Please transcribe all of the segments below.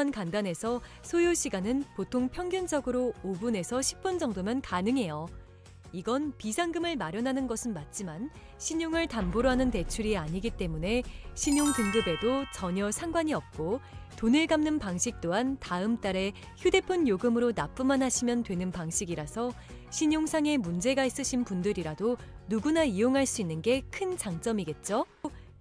또한 간단해서 소요 시간은 보통 평균적으로 5분에서 10분 정도면 가능해요. 이건 비상금을 마련하는 것은 맞지만 신용을 담보로 하는 대출이 아니기 때문에 신용 등급에도 전혀 상관이 없고, 돈을 갚는 방식 또한 다음 달에 휴대폰 요금으로 납부만 하시면 되는 방식이라서 신용상에 문제가 있으신 분들이라도 누구나 이용할 수 있는 게 큰 장점이겠죠?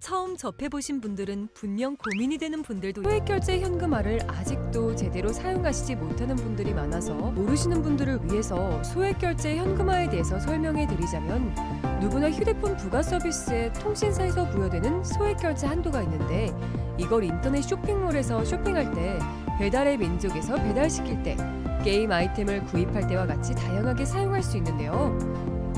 처음 접해보신 분들은 분명 고민이 되는 분들도 소액결제 현금화를 아직도 제대로 사용하시지 못하는 분들이 많아서 모르시는 분들을 위해서 소액결제 현금화에 대해서 설명해 드리자면, 누구나 휴대폰 부가 서비스에 통신사에서 부여되는 소액결제 한도가 있는데, 이걸 인터넷 쇼핑몰에서 쇼핑할 때, 배달의 민족에서 배달시킬 때, 게임 아이템을 구입할 때와 같이 다양하게 사용할 수 있는데요.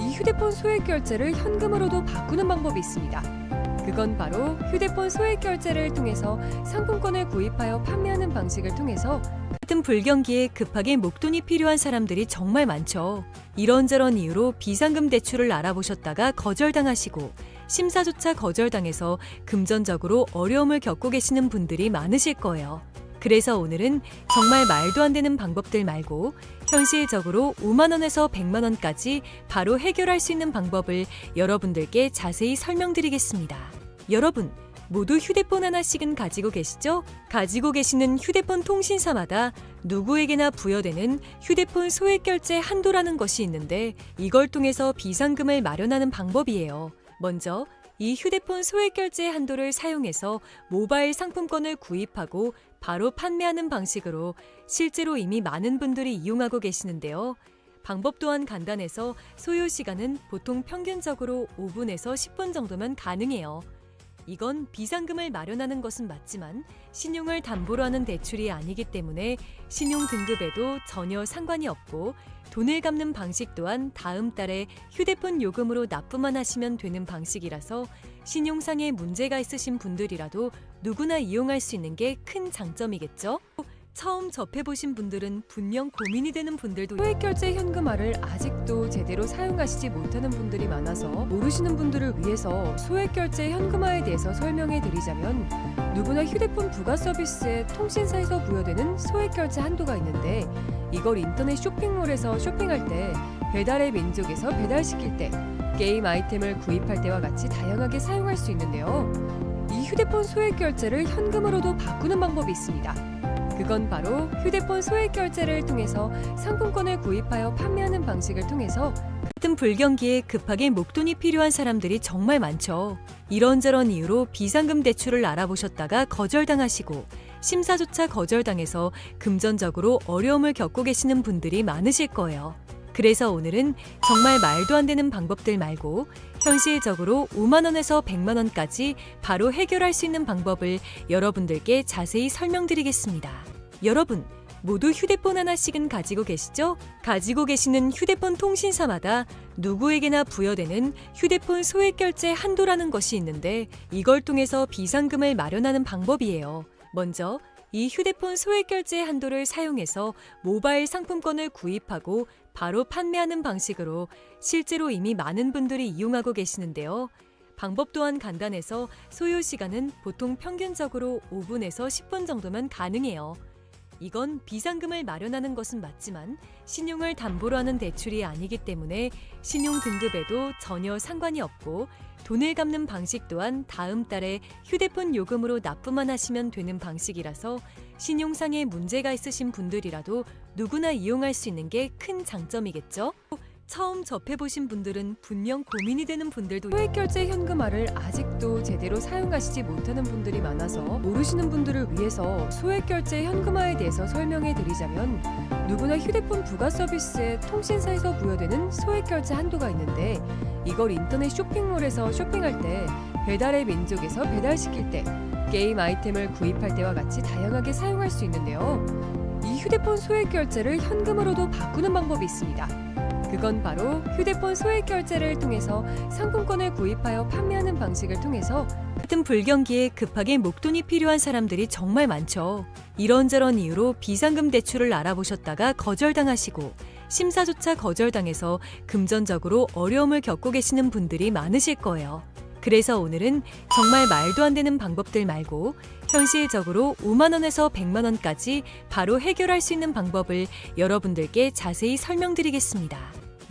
이 휴대폰 소액결제를 현금으로도 바꾸는 방법이 있습니다. 그건 바로 휴대폰 소액결제를 통해서 상품권을 구입하여 판매하는 방식을 통해서, 같은 불경기에 급하게 목돈이 필요한 사람들이 정말 많죠. 이런저런 이유로 비상금 대출을 알아보셨다가 거절당하시고 심사조차 거절당해서 금전적으로 어려움을 겪고 계시는 분들이 많으실 거예요. 그래서 오늘은 정말 말도 안 되는 방법들 말고 현실적으로 5만 원에서 100만 원까지 바로 해결할 수 있는 방법을 여러분들께 자세히 설명드리겠습니다. 여러분, 모두 휴대폰 하나씩은 가지고 계시죠? 가지고 계시는 휴대폰 통신사마다 누구에게나 부여되는 휴대폰 소액결제 한도라는 것이 있는데, 이걸 통해서 비상금을 마련하는 방법이에요. 먼저 이 휴대폰 소액결제 한도를 사용해서 모바일 상품권을 구입하고 바로 판매하는 방식으로 실제로 이미 많은 분들이 이용하고 계시는데요. 방법 또한 간단해서 소요 시간은 보통 평균적으로 5분에서 10분 정도면 가능해요. 이건 비상금을 마련하는 것은 맞지만 신용을 담보로 하는 대출이 아니기 때문에 신용 등급에도 전혀 상관이 없고, 돈을 갚는 방식 또한 다음 달에 휴대폰 요금으로 납부만 하시면 되는 방식이라서 신용상에 문제가 있으신 분들이라도 누구나 이용할 수 있는 게 큰 장점이겠죠? 처음 접해보신 분들은 분명 고민이 되는 분들도 소액결제 현금화를 아직도 제대로 사용하시지 못하는 분들이 많아서 모르시는 분들을 위해서 소액결제 현금화에 대해서 설명해 드리자면, 누구나 휴대폰 부가 서비스에 통신사에서 부여되는 소액결제 한도가 있는데, 이걸 인터넷 쇼핑몰에서 쇼핑할 때, 배달의 민족에서 배달시킬 때, 게임 아이템을 구입할 때와 같이 다양하게 사용할 수 있는데요. 이 휴대폰 소액결제를 현금으로도 바꾸는 방법이 있습니다. 그건 바로 휴대폰 소액결제를 통해서 상품권을 구입하여 판매하는 방식을 통해서, 같은 불경기에 급하게 목돈이 필요한 사람들이 정말 많죠. 이런저런 이유로 비상금 대출을 알아보셨다가 거절당하시고 심사조차 거절당해서 금전적으로 어려움을 겪고 계시는 분들이 많으실 거예요. 그래서 오늘은 정말 말도 안 되는 방법들 말고 현실적으로 5만 원에서 100만 원까지 바로 해결할 수 있는 방법을 여러분들께 자세히 설명드리겠습니다. 여러분, 모두 휴대폰 하나씩은 가지고 계시죠? 가지고 계시는 휴대폰 통신사마다 누구에게나 부여되는 휴대폰 소액결제 한도라는 것이 있는데, 이걸 통해서 비상금을 마련하는 방법이에요. 먼저 이 휴대폰 소액결제 한도를 사용해서 모바일 상품권을 구입하고 바로 판매하는 방식으로 실제로 이미 많은 분들이 이용하고 계시는데요. 방법 또한 간단해서 소요 시간은 보통 평균적으로 5분에서 10분 정도면 가능해요. 이건 비상금을 마련하는 것은 맞지만 신용을 담보로 하는 대출이 아니기 때문에 신용 등급에도 전혀 상관이 없고, 돈을 갚는 방식 또한 다음 달에 휴대폰 요금으로 납부만 하시면 되는 방식이라서 신용상에 문제가 있으신 분들이라도 누구나 이용할 수 있는 게 큰 장점이겠죠? 처음 접해보신 분들은 분명 고민이 되는 분들도 소액결제 현금화를 아직도 제대로 사용하시지 못하는 분들이 많아서 모르시는 분들을 위해서 소액결제 현금화에 대해서 설명해 드리자면, 누구나 휴대폰 부가 서비스에 통신사에서 부여되는 소액결제 한도가 있는데, 이걸 인터넷 쇼핑몰에서 쇼핑할 때, 배달의 민족에서 배달시킬 때, 게임 아이템을 구입할 때와 같이 다양하게 사용할 수 있는데요. 이 휴대폰 소액결제를 현금으로도 바꾸는 방법이 있습니다. 그건 바로 휴대폰 소액결제를 통해서 상품권을 구입하여 판매하는 방식을 통해서, 같은 불경기에 급하게 목돈이 필요한 사람들이 정말 많죠. 이런저런 이유로 비상금 대출을 알아보셨다가 거절당하시고 심사조차 거절당해서 금전적으로 어려움을 겪고 계시는 분들이 많으실 거예요. 그래서 오늘은 정말 말도 안 되는 방법들 말고 현실적으로 5만 원에서 100만 원까지 바로 해결할 수 있는 방법을 여러분들께 자세히 설명드리겠습니다.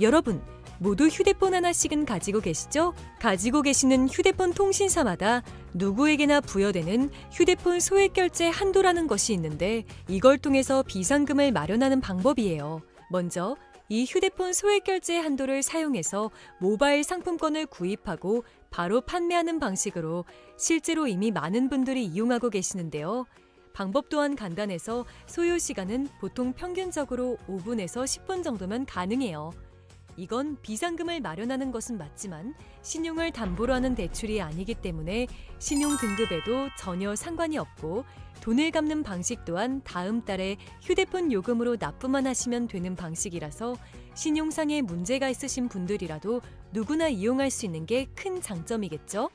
여러분, 모두 휴대폰 하나씩은 가지고 계시죠? 가지고 계시는 휴대폰 통신사마다 누구에게나 부여되는 휴대폰 소액결제 한도라는 것이 있는데 이걸 통해서 비상금을 마련하는 방법이에요. 먼저 이 휴대폰 소액결제 한도를 사용해서 모바일 상품권을 구입하고 바로 판매하는 방식으로 실제로 이미 많은 분들이 이용하고 계시는데요. 방법 또한 간단해서 소요 시간은 보통 평균적으로 5분에서 10분 정도면 가능해요. 이건 비상금을 마련하는 것은 맞지만 신용을 담보로 하는 대출이 아니기 때문에 신용 등급에도 전혀 상관이 없고 돈을 갚는 방식 또한 다음 달에 휴대폰 요금으로 납부만 하시면 되는 방식이라서 신용상에 문제가 있으신 분들이라도 누구나 이용할 수 있는 게 큰 장점이겠죠?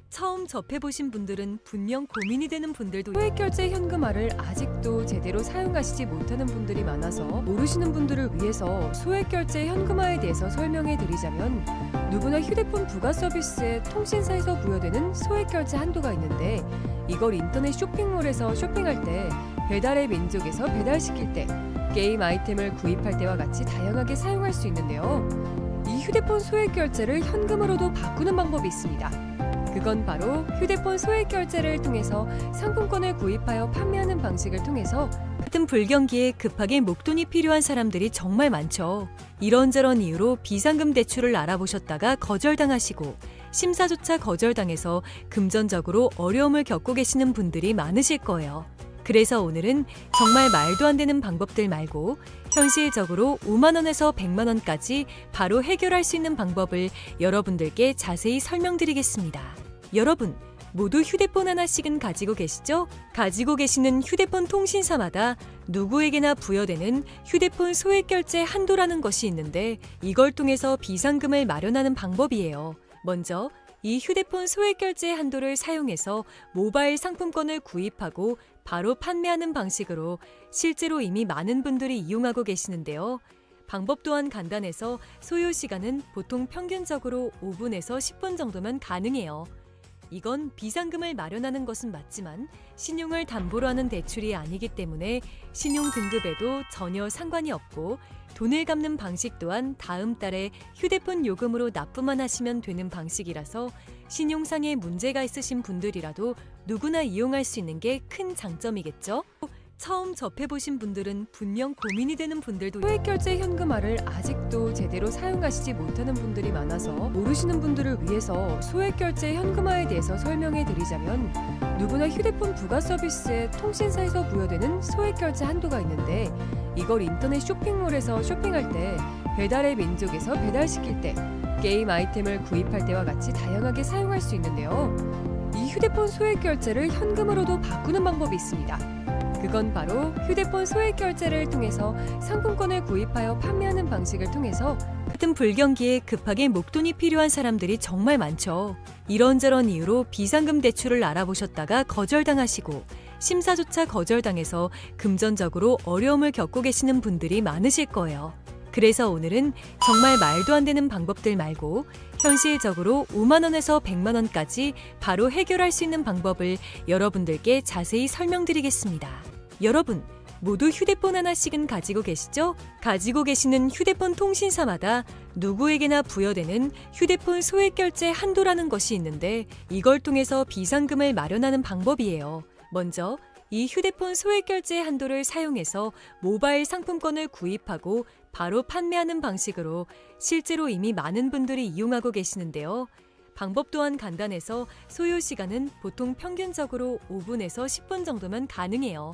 처음 접해보신 분들은 분명 고민이 되는 분들도 소액결제 현금화를 아직도 제대로 사용하시지 못하는 분들이 많아서 모르시는 분들을 위해서 소액결제 현금화에 대해서 설명해 드리자면 누구나 휴대폰 부가 서비스에 통신사에서 부여되는 소액결제 한도가 있는데 이걸 인터넷 쇼핑몰에서 쇼핑할 때 배달의 민족에서 배달시킬 때 게임 아이템을 구입할 때와 같이 다양하게 사용할 수 있는데요. 이 휴대폰 소액결제를 현금으로도 바꾸는 방법이 있습니다. 그건 바로 휴대폰 소액결제를 통해서 상품권을 구입하여 판매하는 방식을 통해서 같은 불경기에 급하게 목돈이 필요한 사람들이 정말 많죠. 이런저런 이유로 비상금 대출을 알아보셨다가 거절당하시고 심사조차 거절당해서 금전적으로 어려움을 겪고 계시는 분들이 많으실 거예요. 그래서 오늘은 정말 말도 안 되는 방법들 말고 현실적으로 5만 원에서 100만 원까지 바로 해결할 수 있는 방법을 여러분들께 자세히 설명드리겠습니다. 여러분, 모두 휴대폰 하나씩은 가지고 계시죠? 가지고 계시는 휴대폰 통신사마다 누구에게나 부여되는 휴대폰 소액결제 한도라는 것이 있는데 이걸 통해서 비상금을 마련하는 방법이에요. 먼저 이 휴대폰 소액결제 한도를 사용해서 모바일 상품권을 구입하고 바로 판매하는 방식으로 실제로 이미 많은 분들이 이용하고 계시는데요. 방법 또한 간단해서 소요 시간은 보통 평균적으로 5분에서 10분 정도면 가능해요. 이건 비상금을 마련하는 것은 맞지만 신용을 담보로 하는 대출이 아니기 때문에 신용 등급에도 전혀 상관이 없고 돈을 갚는 방식 또한 다음 달에 휴대폰 요금으로 납부만 하시면 되는 방식이라서 신용상에 문제가 있으신 분들이라도 누구나 이용할 수 있는 게 큰 장점이겠죠? 처음 접해보신 분들은 분명 고민이 되는 분들도 소액결제 현금화를 아직도 제대로 사용하시지 못하는 분들이 많아서 모르시는 분들을 위해서 소액결제 현금화에 대해서 설명해 드리자면 누구나 휴대폰 부가 서비스에 통신사에서 부여되는 소액결제 한도가 있는데 이걸 인터넷 쇼핑몰에서 쇼핑할 때 배달의 민족에서 배달시킬 때 게임 아이템을 구입할 때와 같이 다양하게 사용할 수 있는데요. 이 휴대폰 소액결제를 현금으로도 바꾸는 방법이 있습니다. 그건 바로 휴대폰 소액결제를 통해서 상품권을 구입하여 판매하는 방식을 통해서 같은 불경기에 급하게 목돈이 필요한 사람들이 정말 많죠. 이런저런 이유로 비상금 대출을 알아보셨다가 거절당하시고 심사조차 거절당해서 금전적으로 어려움을 겪고 계시는 분들이 많으실 거예요. 그래서 오늘은 정말 말도 안 되는 방법들 말고 현실적으로 5만 원에서 100만 원까지 바로 해결할 수 있는 방법을 여러분들께 자세히 설명드리겠습니다. 여러분, 모두 휴대폰 하나씩은 가지고 계시죠? 가지고 계시는 휴대폰 통신사마다 누구에게나 부여되는 휴대폰 소액결제 한도라는 것이 있는데 이걸 통해서 비상금을 마련하는 방법이에요. 먼저 이 휴대폰 소액결제 한도를 사용해서 모바일 상품권을 구입하고 바로 판매하는 방식으로 실제로 이미 많은 분들이 이용하고 계시는데요. 방법 또한 간단해서 소요 시간은 보통 평균적으로 5분에서 10분 정도면 가능해요.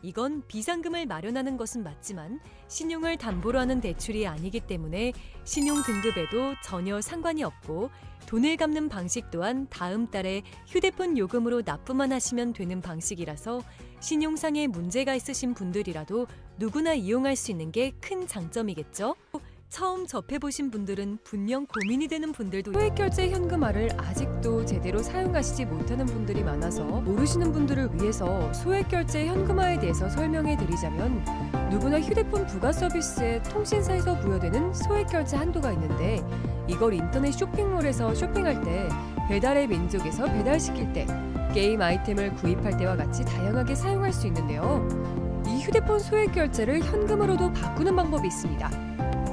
이건 비상금을 마련하는 것은 맞지만 신용을 담보로 하는 대출이 아니기 때문에 신용 등급에도 전혀 상관이 없고 돈을 갚는 방식 또한 다음 달에 휴대폰 요금으로 납부만 하시면 되는 방식이라서 신용상에 문제가 있으신 분들이라도 누구나 이용할 수 있는 게 큰 장점이겠죠? 처음 접해보신 분들은 분명 고민이 되는 분들도 소액결제 현금화를 아직도 제대로 사용하시지 못하는 분들이 많아서 모르시는 분들을 위해서 소액결제 현금화에 대해서 설명해 드리자면 누구나 휴대폰 부가 서비스에 통신사에서 부여되는 소액결제 한도가 있는데 이걸 인터넷 쇼핑몰에서 쇼핑할 때 배달의 민족에서 배달시킬 때, 게임 아이템을 구입할 때와 같이 다양하게 사용할 수 있는데요. 이 휴대폰 소액 결제를 현금으로도 바꾸는 방법이 있습니다.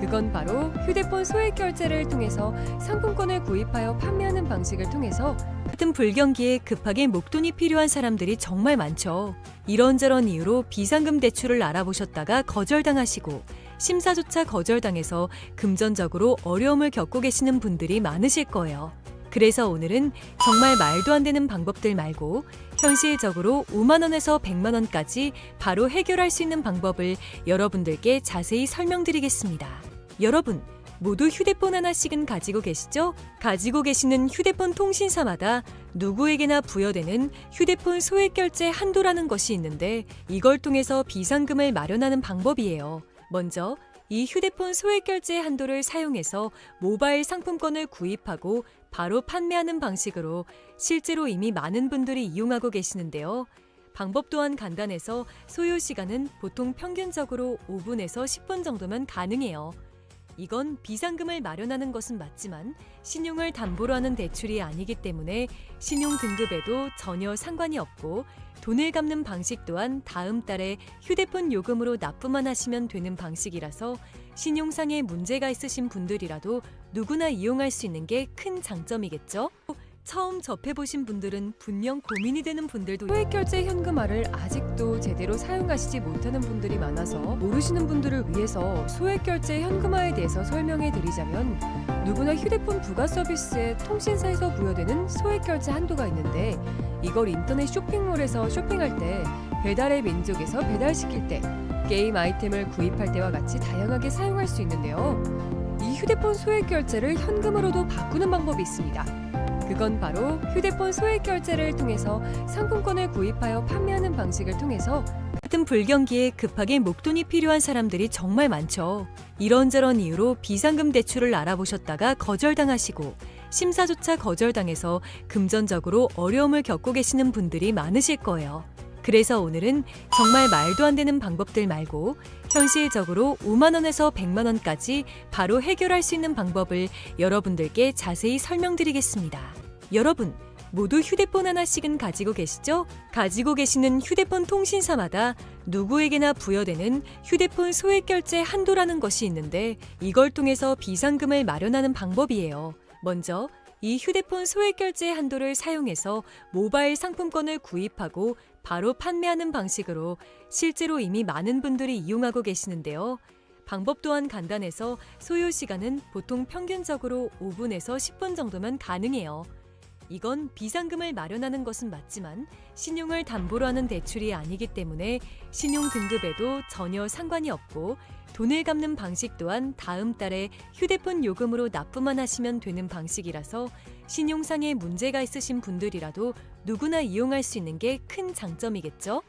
그건 바로 휴대폰 소액 결제를 통해서 상품권을 구입하여 판매하는 방식을 통해서 같은 불경기에 급하게 목돈이 필요한 사람들이 정말 많죠. 이런저런 이유로 비상금 대출을 알아보셨다가 거절당하시고 심사조차 거절당해서 금전적으로 어려움을 겪고 계시는 분들이 많으실 거예요. 그래서 오늘은 정말 말도 안 되는 방법들 말고 현실적으로 5만 원에서 100만 원까지 바로 해결할 수 있는 방법을 여러분들께 자세히 설명드리겠습니다. 여러분, 모두 휴대폰 하나씩은 가지고 계시죠? 가지고 계시는 휴대폰 통신사마다 누구에게나 부여되는 휴대폰 소액 결제 한도라는 것이 있는데 이걸 통해서 비상금을 마련하는 방법이에요. 먼저 이 휴대폰 소액 결제 한도를 사용해서 모바일 상품권을 구입하고 바로 판매하는 방식으로 실제로 이미 많은 분들이 이용하고 계시는데요. 방법 또한 간단해서 소요 시간은 보통 평균적으로 5분에서 10분 정도면 가능해요. 이건 비상금을 마련하는 것은 맞지만 신용을 담보로 하는 대출이 아니기 때문에 신용 등급에도 전혀 상관이 없고 돈을 갚는 방식 또한 다음 달에 휴대폰 요금으로 납부만 하시면 되는 방식이라서 신용상에 문제가 있으신 분들이라도 누구나 이용할 수 있는 게 큰 장점이겠죠? 처음 접해보신 분들은 분명 고민이 되는 분들도 소액 결제 현금화를 아직도 제대로 사용하시지 못하는 분들이 많아서 모르시는 분들을 위해서 소액 결제 현금화에 대해서 설명해 드리자면 누구나 휴대폰 부가 서비스에 통신사에서 부여되는 소액 결제 한도가 있는데 이걸 인터넷 쇼핑몰에서 쇼핑할 때, 배달의 민족에서 배달시킬 때, 게임 아이템을 구입할 때와 같이 다양하게 사용할 수 있는데요. 이 휴대폰 소액 결제를 현금으로도 바꾸는 방법이 있습니다. 그건 바로 휴대폰 소액 결제를 통해서 상품권을 구입하여 판매하는 방식을 통해서 같은 불경기에 급하게 목돈이 필요한 사람들이 정말 많죠. 이런저런 이유로 비상금 대출을 알아보셨다가 거절당하시고 심사조차 거절당해서 금전적으로 어려움을 겪고 계시는 분들이 많으실 거예요. 그래서 오늘은 정말 말도 안 되는 방법들 말고 현실적으로 5만 원에서 100만 원까지 바로 해결할 수 있는 방법을 여러분들께 자세히 설명드리겠습니다. 여러분, 모두 휴대폰 하나씩은 가지고 계시죠? 가지고 계시는 휴대폰 통신사마다 누구에게나 부여되는 휴대폰 소액 결제 한도라는 것이 있는데 이걸 통해서 비상금을 마련하는 방법이에요. 먼저 이 휴대폰 소액 결제 한도를 사용해서 모바일 상품권을 구입하고 바로 판매하는 방식으로 실제로 이미 많은 분들이 이용하고 계시는데요. 방법 또한 간단해서 소요 시간은 보통 평균적으로 5분에서 10분 정도면 가능해요. 이건 비상금을 마련하는 것은 맞지만 신용을 담보로 하는 대출이 아니기 때문에 신용 등급에도 전혀 상관이 없고 돈을 갚는 방식 또한 다음 달에 휴대폰 요금으로 납부만 하시면 되는 방식이라서 신용상에 문제가 있으신 분들이라도 누구나 이용할 수 있는 게 큰 장점이겠죠?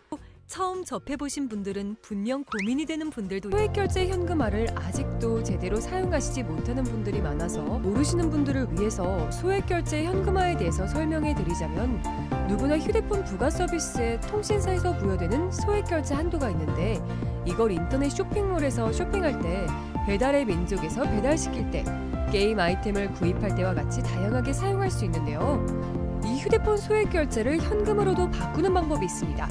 처음 접해보신 분들은 분명 고민이 되는 분들도 소액 결제 현금화를 아직도 제대로 사용하시지 못하는 분들이 많아서 모르시는 분들을 위해서 소액 결제 현금화에 대해서 설명해 드리자면 누구나 휴대폰 부가 서비스에 통신사에서 부여되는 소액 결제 한도가 있는데 이걸 인터넷 쇼핑몰에서 쇼핑할 때, 배달의 민족에서 배달시킬 때, 게임 아이템을 구입할 때와 같이 다양하게 사용할 수 있는데요. 이 휴대폰 소액 결제를 현금으로도 바꾸는 방법이 있습니다.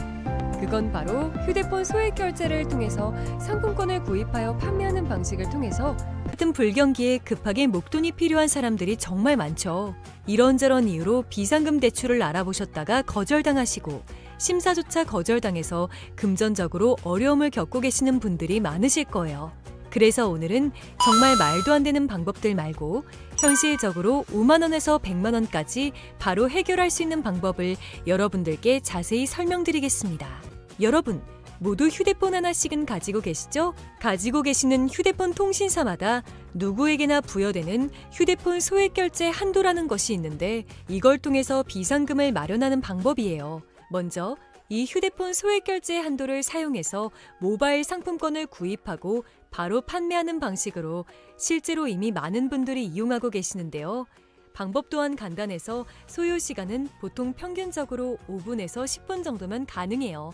그건 바로 휴대폰 소액 결제를 통해서 상품권을 구입하여 판매하는 방식을 통해서 같은 불경기에 급하게 목돈이 필요한 사람들이 정말 많죠. 이런저런 이유로 비상금 대출을 알아보셨다가 거절당하시고 심사조차 거절당해서 금전적으로 어려움을 겪고 계시는 분들이 많으실 거예요. 그래서 오늘은 정말 말도 안 되는 방법들 말고 현실적으로 5만 원에서 100만 원까지 바로 해결할 수 있는 방법을 여러분들께 자세히 설명드리겠습니다. 여러분, 모두 휴대폰 하나씩은 가지고 계시죠? 가지고 계시는 휴대폰 통신사마다 누구에게나 부여되는 휴대폰 소액 결제 한도라는 것이 있는데 이걸 통해서 비상금을 마련하는 방법이에요. 먼저 이 휴대폰 소액 결제 한도를 사용해서 모바일 상품권을 구입하고 바로 판매하는 방식으로 실제로 이미 많은 분들이 이용하고 계시는데요. 방법 또한 간단해서 소요 시간은 보통 평균적으로 5분에서 10분 정도면 가능해요.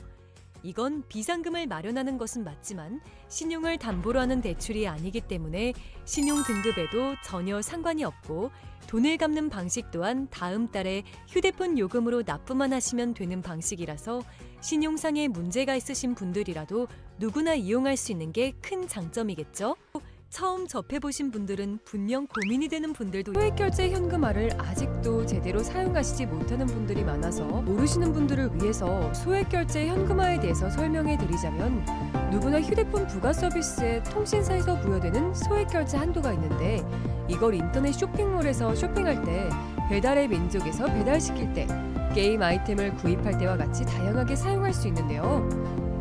이건 비상금을 마련하는 것은 맞지만 신용을 담보로 하는 대출이 아니기 때문에 신용 등급에도 전혀 상관이 없고 돈을 갚는 방식 또한 다음 달에 휴대폰 요금으로 납부만 하시면 되는 방식이라서 신용상에 문제가 있으신 분들이라도 누구나 이용할 수 있는 게 큰 장점이겠죠? 처음 접해보신 분들은 분명 고민이 되는 분들도 소액결제 현금화를 아직도 제대로 사용하시지 못하는 분들이 많아서 모르시는 분들을 위해서 소액결제 현금화에 대해서 설명해 드리자면 누구나 휴대폰 부가 서비스에 통신사에서 부여되는 소액결제 한도가 있는데 이걸 인터넷 쇼핑몰에서 쇼핑할 때 배달의 민족에서 배달시킬 때 게임 아이템을 구입할 때와 같이 다양하게 사용할 수 있는데요.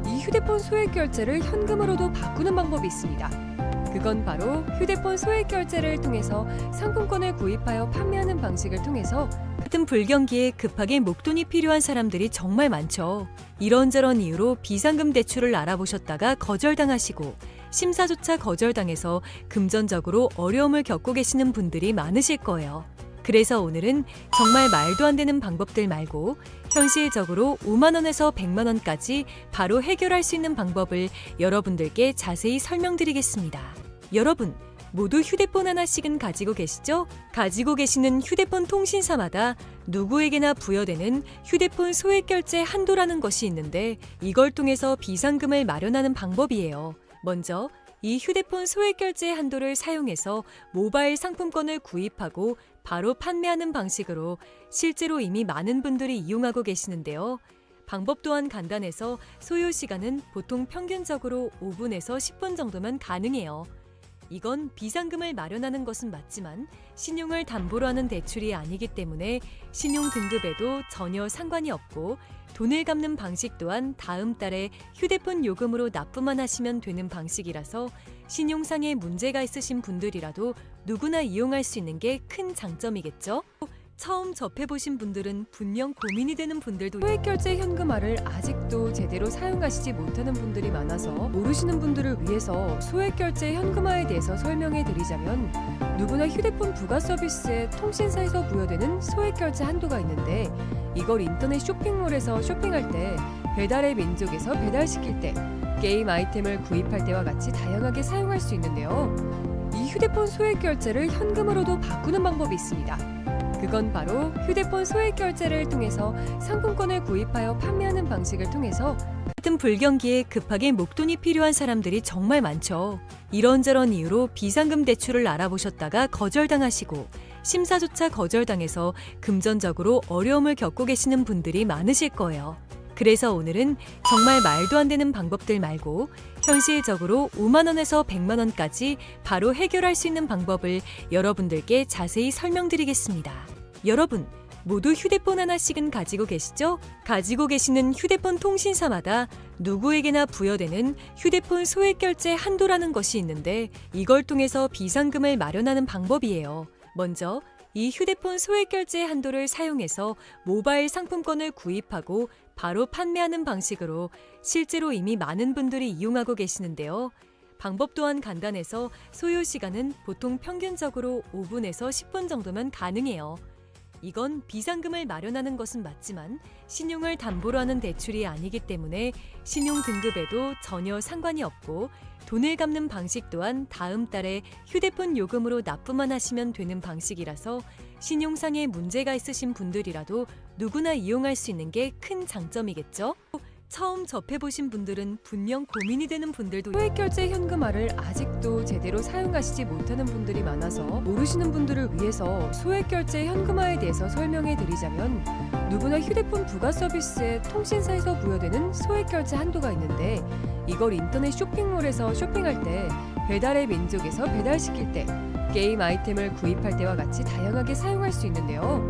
이 휴대폰 소액결제를 현금으로도 바꾸는 방법이 있습니다. 그건 바로 휴대폰 소액결제를 통해서 상품권을 구입하여 판매하는 방식을 통해서 같은 불경기에 급하게 목돈이 필요한 사람들이 정말 많죠. 이런저런 이유로 비상금 대출을 알아보셨다가 거절당하시고 심사조차 거절당해서 금전적으로 어려움을 겪고 계시는 분들이 많으실 거예요. 그래서 오늘은 정말 말도 안 되는 방법들 말고 현실적으로 5만 원에서 100만 원까지 바로 해결할 수 있는 방법을 여러분들께 자세히 설명드리겠습니다. 여러분, 모두 휴대폰 하나씩은 가지고 계시죠? 가지고 계시는 휴대폰 통신사마다 누구에게나 부여되는 휴대폰 소액결제 한도라는 것이 있는데 이걸 통해서 비상금을 마련하는 방법이에요. 먼저 이 휴대폰 소액결제 한도를 사용해서 모바일 상품권을 구입하고 바로 판매하는 방식으로 실제로 이미 많은 분들이 이용하고 계시는데요. 방법 또한 간단해서 소요 시간은 보통 평균적으로 5분에서 10분 정도면 가능해요. 이건 비상금을 마련하는 것은 맞지만 신용을 담보로 하는 대출이 아니기 때문에 신용 등급에도 전혀 상관이 없고 돈을 갚는 방식 또한 다음 달에 휴대폰 요금으로 납부만 하시면 되는 방식이라서 신용상에 문제가 있으신 분들이라도 누구나 이용할 수 있는 게 큰 장점이겠죠? 처음 접해보신 분들은 분명 고민이 되는 분들도 소액결제 현금화를 아직도 제대로 사용하시지 못하는 분들이 많아서 모르시는 분들을 위해서 소액결제 현금화에 대해서 설명해 드리자면 누구나 휴대폰 부가 서비스에 통신사에서 부여되는 소액결제 한도가 있는데 이걸 인터넷 쇼핑몰에서 쇼핑할 때 배달의 민족에서 배달시킬 때 게임 아이템을 구입할 때와 같이 다양하게 사용할 수 있는데요. 이 휴대폰 소액결제를 현금으로도 바꾸는 방법이 있습니다. 그건 바로 휴대폰 소액결제를 통해서 상품권을 구입하여 판매하는 방식을 통해서 같은 불경기에 급하게 목돈이 필요한 사람들이 정말 많죠. 이런저런 이유로 비상금 대출을 알아보셨다가 거절당하시고 심사조차 거절당해서 금전적으로 어려움을 겪고 계시는 분들이 많으실 거예요. 그래서 오늘은 정말 말도 안 되는 방법들 말고 현실적으로 5만 원에서 100만 원까지 바로 해결할 수 있는 방법을 여러분들께 자세히 설명드리겠습니다. 여러분, 모두 휴대폰 하나씩은 가지고 계시죠? 가지고 계시는 휴대폰 통신사마다 누구에게나 부여되는 휴대폰 소액결제 한도라는 것이 있는데 이걸 통해서 비상금을 마련하는 방법이에요. 먼저 이 휴대폰 소액결제 한도를 사용해서 모바일 상품권을 구입하고 바로 판매하는 방식으로 실제로 이미 많은 분들이 이용하고 계시는데요. 방법 또한 간단해서 소요 시간은 보통 평균적으로 5분에서 10분 정도면 가능해요. 이건 비상금을 마련하는 것은 맞지만 신용을 담보로 하는 대출이 아니기 때문에 신용 등급에도 전혀 상관이 없고 돈을 갚는 방식 또한 다음 달에 휴대폰 요금으로 납부만 하시면 되는 방식이라서 신용상에 문제가 있으신 분들이라도 누구나 이용할 수 있는 게 큰 장점이겠죠? 처음 접해보신 분들은 분명 고민이 되는 분들도 소액결제 현금화를 아직도 제대로 사용하시지 못하는 분들이 많아서 모르시는 분들을 위해서 소액결제 현금화에 대해서 설명해 드리자면 누구나 휴대폰 부가 서비스에 통신사에서 부여되는 소액결제 한도가 있는데 이걸 인터넷 쇼핑몰에서 쇼핑할 때 배달의 민족에서 배달시킬 때 게임 아이템을 구입할 때와 같이 다양하게 사용할 수 있는데요.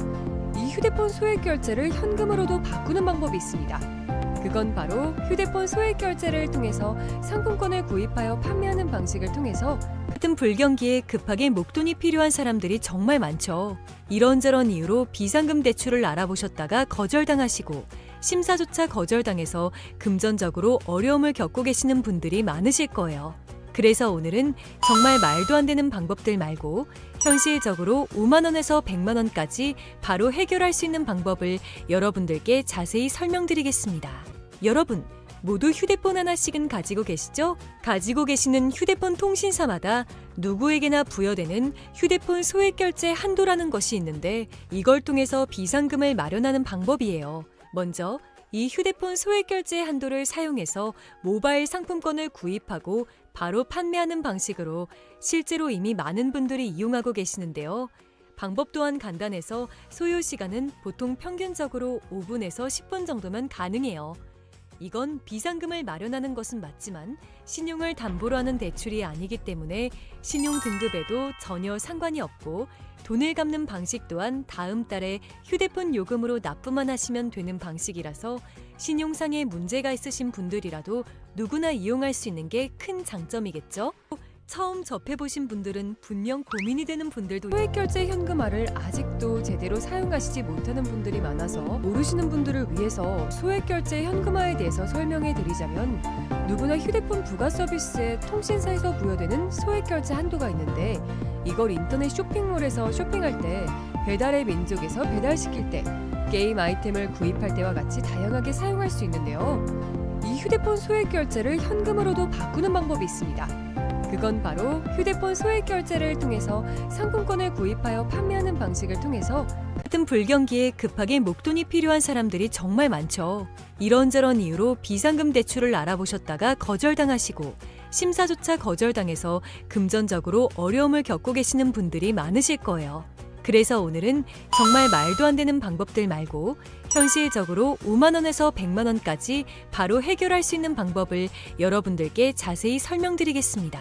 이 휴대폰 소액결제를 현금으로도 바꾸는 방법이 있습니다. 그건 바로 휴대폰 소액결제를 통해서 상품권을 구입하여 판매하는 방식을 통해서 같은 불경기에 급하게 목돈이 필요한 사람들이 정말 많죠. 이런저런 이유로 비상금 대출을 알아보셨다가 거절당하시고 심사조차 거절당해서 금전적으로 어려움을 겪고 계시는 분들이 많으실 거예요. 그래서 오늘은 정말 말도 안 되는 방법들 말고 현실적으로 5만 원에서 100만 원까지 바로 해결할 수 있는 방법을 여러분들께 자세히 설명드리겠습니다. 여러분, 모두 휴대폰 하나씩은 가지고 계시죠? 가지고 계시는 휴대폰 통신사마다 누구에게나 부여되는 휴대폰 소액결제 한도라는 것이 있는데 이걸 통해서 비상금을 마련하는 방법이에요. 먼저 이 휴대폰 소액결제 한도를 사용해서 모바일 상품권을 구입하고 바로 판매하는 방식으로 실제로 이미 많은 분들이 이용하고 계시는데요. 방법 또한 간단해서 소요 시간은 보통 평균적으로 5분에서 10분 정도면 가능해요. 이건 비상금을 마련하는 것은 맞지만 신용을 담보로 하는 대출이 아니기 때문에 신용 등급에도 전혀 상관이 없고 돈을 갚는 방식 또한 다음 달에 휴대폰 요금으로 납부만 하시면 되는 방식이라서 신용상에 문제가 있으신 분들이라도 누구나 이용할 수 있는 게 큰 장점이겠죠? 처음 접해보신 분들은 분명 고민이 되는 분들도 소액결제 현금화를 아직도 제대로 사용하시지 못하는 분들이 많아서 모르시는 분들을 위해서 소액결제 현금화에 대해서 설명해 드리자면 누구나 휴대폰 부가 서비스에 통신사에서 부여되는 소액결제 한도가 있는데 이걸 인터넷 쇼핑몰에서 쇼핑할 때 배달의 민족에서 배달시킬 때 게임 아이템을 구입할 때와 같이 다양하게 사용할 수 있는데요. 이 휴대폰 소액결제를 현금으로도 바꾸는 방법이 있습니다. 그건 바로 휴대폰 소액결제를 통해서 상품권을 구입하여 판매하는 방식을 통해서 같은 불경기에 급하게 목돈이 필요한 사람들이 정말 많죠. 이런저런 이유로 비상금 대출을 알아보셨다가 거절당하시고 심사조차 거절당해서 금전적으로 어려움을 겪고 계시는 분들이 많으실 거예요. 그래서 오늘은 정말 말도 안 되는 방법들 말고 현실적으로 5만 원에서 100만 원까지 바로 해결할 수 있는 방법을 여러분들께 자세히 설명드리겠습니다.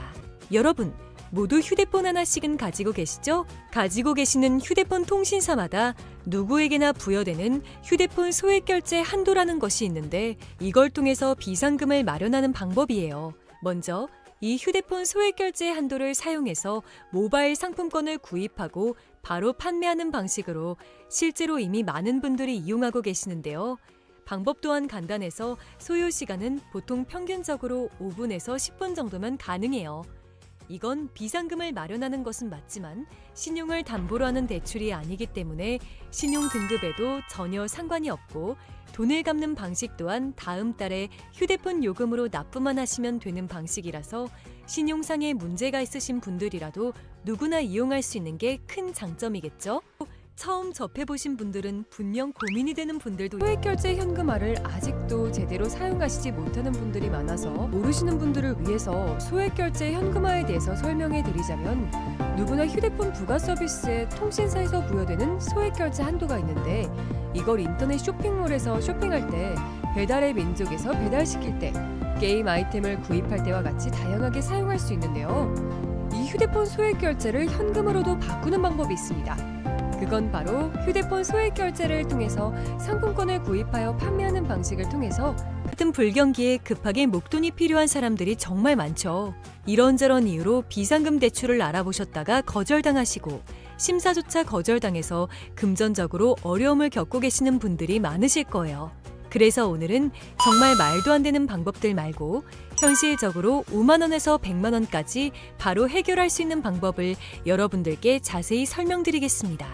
여러분, 모두 휴대폰 하나씩은 가지고 계시죠? 가지고 계시는 휴대폰 통신사마다 누구에게나 부여되는 휴대폰 소액결제 한도라는 것이 있는데 이걸 통해서 비상금을 마련하는 방법이에요. 먼저 이 휴대폰 소액결제 한도를 사용해서 모바일 상품권을 구입하고 바로 판매하는 방식으로 실제로 이미 많은 분들이 이용하고 계시는데요. 방법 또한 간단해서 소요 시간은 보통 평균적으로 5분에서 10분 정도면 가능해요. 이건 비상금을 마련하는 것은 맞지만 신용을 담보로 하는 대출이 아니기 때문에 신용 등급에도 전혀 상관이 없고 돈을 갚는 방식 또한 다음 달에 휴대폰 요금으로 납부만 하시면 되는 방식이라서 신용상에 문제가 있으신 분들이라도 누구나 이용할 수 있는 게 큰 장점이겠죠? 처음 접해보신 분들은 분명 고민이 되는 분들도 소액결제 현금화를 아직도 제대로 사용하시지 못하는 분들이 많아서 모르시는 분들을 위해서 소액결제 현금화에 대해서 설명해 드리자면 누구나 휴대폰 부가 서비스에 통신사에서 부여되는 소액결제 한도가 있는데 이걸 인터넷 쇼핑몰에서 쇼핑할 때 배달의 민족에서 배달시킬 때 게임 아이템을 구입할 때와 같이 다양하게 사용할 수 있는데요. 이 휴대폰 소액결제를 현금으로도 바꾸는 방법이 있습니다. 그건 바로 휴대폰 소액결제를 통해서 상품권을 구입하여 판매하는 방식을 통해서 같은 불경기에 급하게 목돈이 필요한 사람들이 정말 많죠. 이런저런 이유로 비상금 대출을 알아보셨다가 거절당하시고 심사조차 거절당해서 금전적으로 어려움을 겪고 계시는 분들이 많으실 거예요. 그래서 오늘은 정말 말도 안 되는 방법들 말고 현실적으로 5만 원에서 100만 원까지 바로 해결할 수 있는 방법을 여러분들께 자세히 설명드리겠습니다.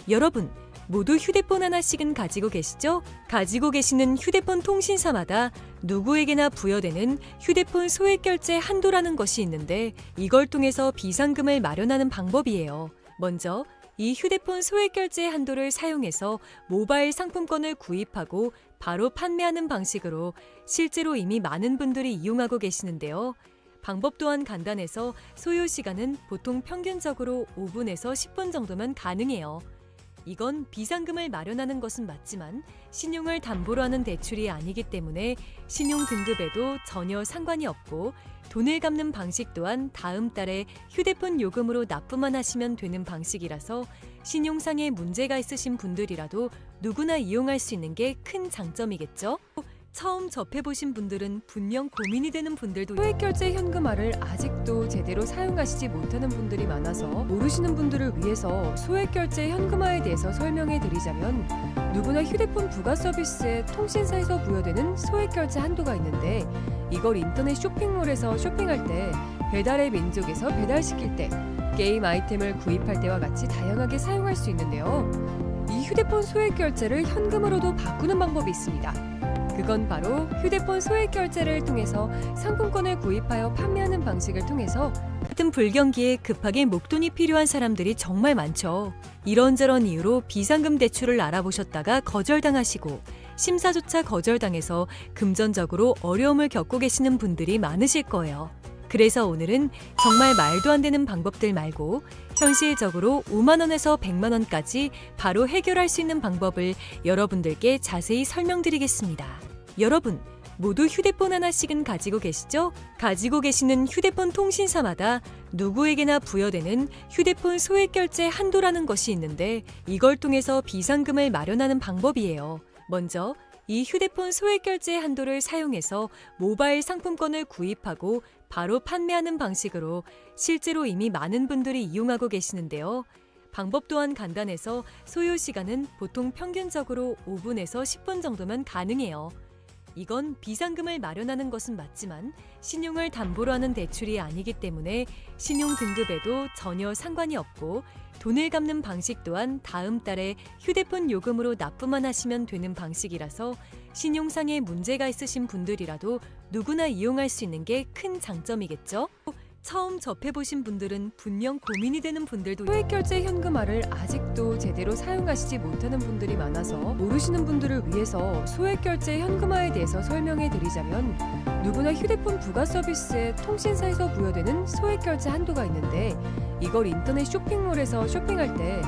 여러분, 모두 휴대폰 하나씩은 가지고 계시죠? 가지고 계시는 휴대폰 통신사마다 누구에게나 부여되는 휴대폰 소액결제 한도라는 것이 있는데 이걸 통해서 비상금을 마련하는 방법이에요. 먼저 이 휴대폰 소액결제 한도를 사용해서 모바일 상품권을 구입하고 바로 판매하는 방식으로 실제로 이미 많은 분들이 이용하고 계시는데요. 방법 또한 간단해서 소요 시간은 보통 평균적으로 5분에서 10분 정도면 가능해요. 이건 비상금을 마련하는 것은 맞지만 신용을 담보로 하는 대출이 아니기 때문에 신용 등급에도 전혀 상관이 없고 돈을 갚는 방식 또한 다음 달에 휴대폰 요금으로 납부만 하시면 되는 방식이라서 신용상에 문제가 있으신 분들이라도 누구나 이용할 수 있는 게 큰 장점이겠죠? 처음 접해보신 분들은 분명 고민이 되는 분들도 소액결제 현금화를 아직도 제대로 사용하시지 못하는 분들이 많아서 모르시는 분들을 위해서 소액결제 현금화에 대해서 설명해 드리자면 누구나 휴대폰 부가 서비스에 통신사에서 부여되는 소액결제 한도가 있는데 이걸 인터넷 쇼핑몰에서 쇼핑할 때 배달의 민족에서 배달시킬 때 게임 아이템을 구입할 때와 같이 다양하게 사용할 수 있는데요. 이 휴대폰 소액결제를 현금으로도 바꾸는 방법이 있습니다. 그건 바로 휴대폰 소액 결제를 통해서 상품권을 구입하여 판매하는 방식을 통해서 같은 불경기에 급하게 목돈이 필요한 사람들이 정말 많죠. 이런저런 이유로 비상금 대출을 알아보셨다가 거절당하시고 심사조차 거절당해서 금전적으로 어려움을 겪고 계시는 분들이 많으실 거예요. 그래서 오늘은 정말 말도 안 되는 방법들 말고 현실적으로 5만 원에서 100만 원까지 바로 해결할 수 있는 방법을 여러분들께 자세히 설명드리겠습니다. 여러분, 모두 휴대폰 하나씩은 가지고 계시죠? 가지고 계시는 휴대폰 통신사마다 누구에게나 부여되는 휴대폰 소액 결제 한도라는 것이 있는데 이걸 통해서 비상금을 마련하는 방법이에요. 먼저 이 휴대폰 소액 결제 한도를 사용해서 모바일 상품권을 구입하고 바로 판매하는 방식으로 실제로 이미 많은 분들이 이용하고 계시는데요. 방법 또한 간단해서 소요 시간은 보통 평균적으로 5분에서 10분 정도면 가능해요. 이건 비상금을 마련하는 것은 맞지만 신용을 담보로 하는 대출이 아니기 때문에 신용 등급에도 전혀 상관이 없고 돈을 갚는 방식 또한 다음 달에 휴대폰 요금으로 납부만 하시면 되는 방식이라서 신용상의 문제가 있으신 분들이라도 누구나 이용할 수 있는 게 큰 장점이겠죠? 처음 접해보신 분들은 분명 고민이 되는 분들도 소액 결제 현금화를 아직도 제대로 사용하시지 못하는 분들이 많아서 모르시는 분들을 위해서 소액 결제 현금화에 대해서 설명해 드리자면 누구나 휴대폰 부가 서비스에 통신사에서 부여되는 소액 결제 한도가 있는데 이걸 인터넷 쇼핑몰에서 쇼핑할 때